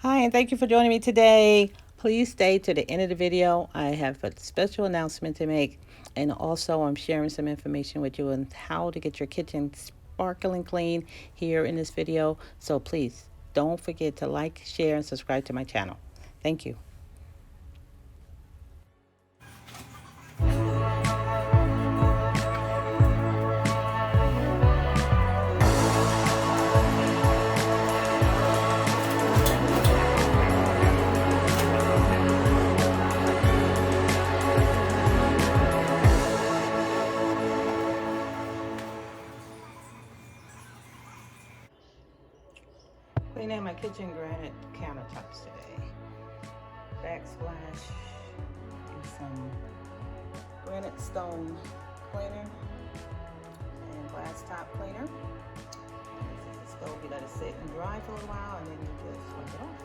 Hi, and thank you for joining me today. Please stay to the end of the video. I have a special announcement to make, and also I'm sharing some information with you on how to get your kitchen sparkling clean here in this video. So please don't forget to like, share, and subscribe to my channel. Thank you. Cleaning my kitchen granite countertops today. Backsplash and some granite stone cleaner and glass top cleaner. This is the stove. You let it sit and dry for a while, and then you just wipe it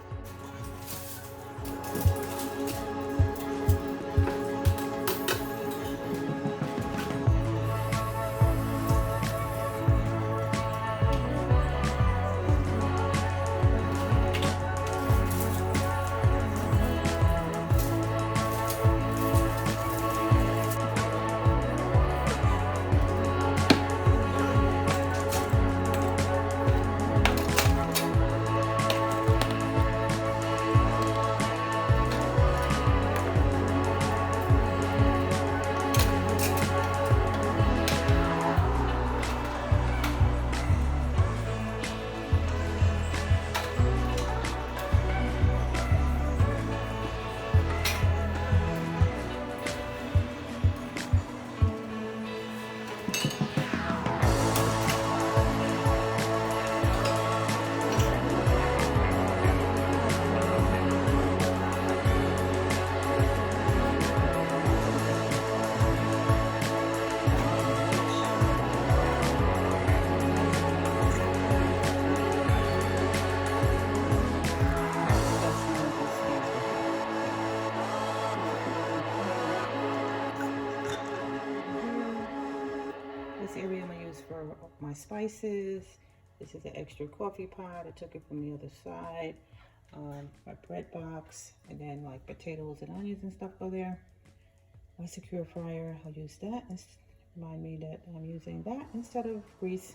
This area I'm going to use for my spices. This is an extra coffee pot. I took it from the other side. My bread box, and then like potatoes and onions and stuff go there. My secure fryer, I'll use that. Remind me that I'm using that instead of grease.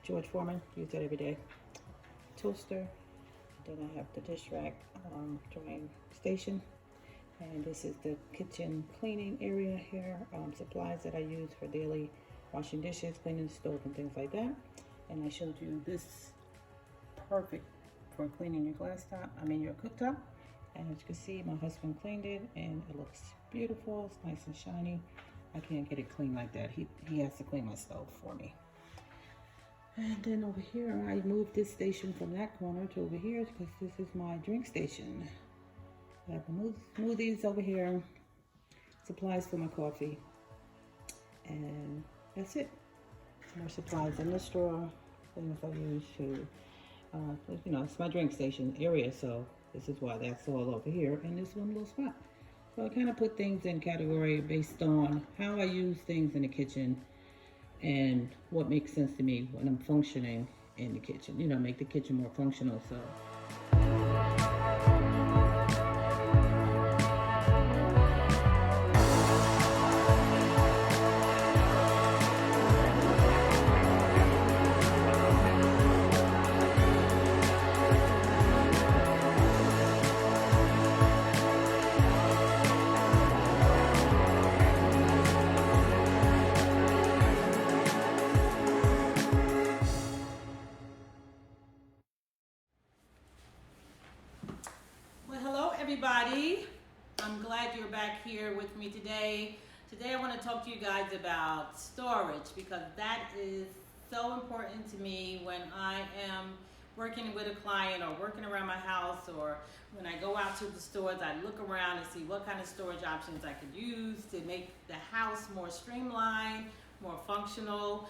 George Foreman, use that every day. Toaster. Then I have the dish rack drying station. And this is the kitchen cleaning area here. Supplies that I use for daily washing dishes, cleaning the stove, and things like that. And I showed you this perfect for cleaning your your cooktop. And as you can see, my husband cleaned it, and it looks beautiful. It's nice and shiny. I can't get it clean like that. He has to clean my stove for me. And then over here, I moved this station from that corner to over here because this is my drink station. I have smoothies over here, supplies for my coffee, and that's it. More supplies in this drawer, things I use to, it's my drink station area, so this is why that's all over here in this one little spot. So I kind of put things in category based on how I use things in the kitchen and what makes sense to me when I'm functioning in the kitchen, make the kitchen more functional. So everybody, I'm glad you're back here with me today. Today I want to talk to you guys about storage, because that is so important to me when I am working with a client or working around my house, or when I go out to the stores. I look around and see what kind of storage options I could use to make the house more streamlined, more functional,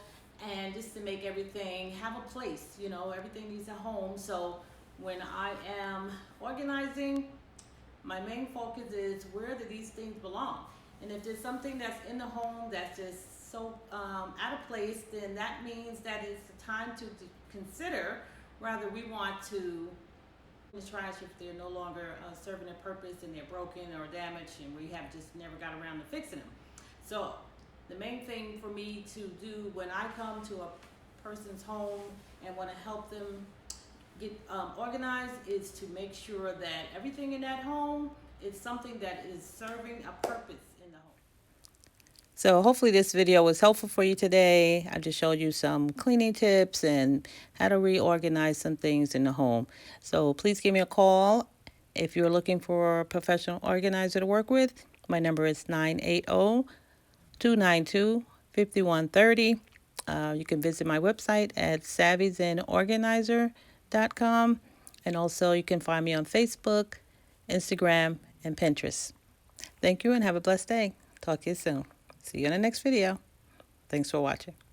and just to make everything have a place. Everything needs a home. So when I am organizing, my main focus is, where do these things belong? And if there's something that's in the home that's just so out of place, then that means that it's the time to consider whether we want to The trash if they're no longer serving their purpose and they're broken or damaged, and we have just never got around to fixing them. So the main thing for me to do when I come to a person's home and want to help them get organized is to make sure that everything in that home is something that is serving a purpose in the home. So hopefully this video was helpful for you today. I just showed you some cleaning tips and how to reorganize some things in the home. So please give me a call if you're looking for a professional organizer to work with. My number is 980-292-5130. You can visit my website at savvyzenorganizer.com. And also you can find me on Facebook, Instagram, and Pinterest. Thank you and have a blessed day. Talk to you soon. See you in the next video. Thanks for watching.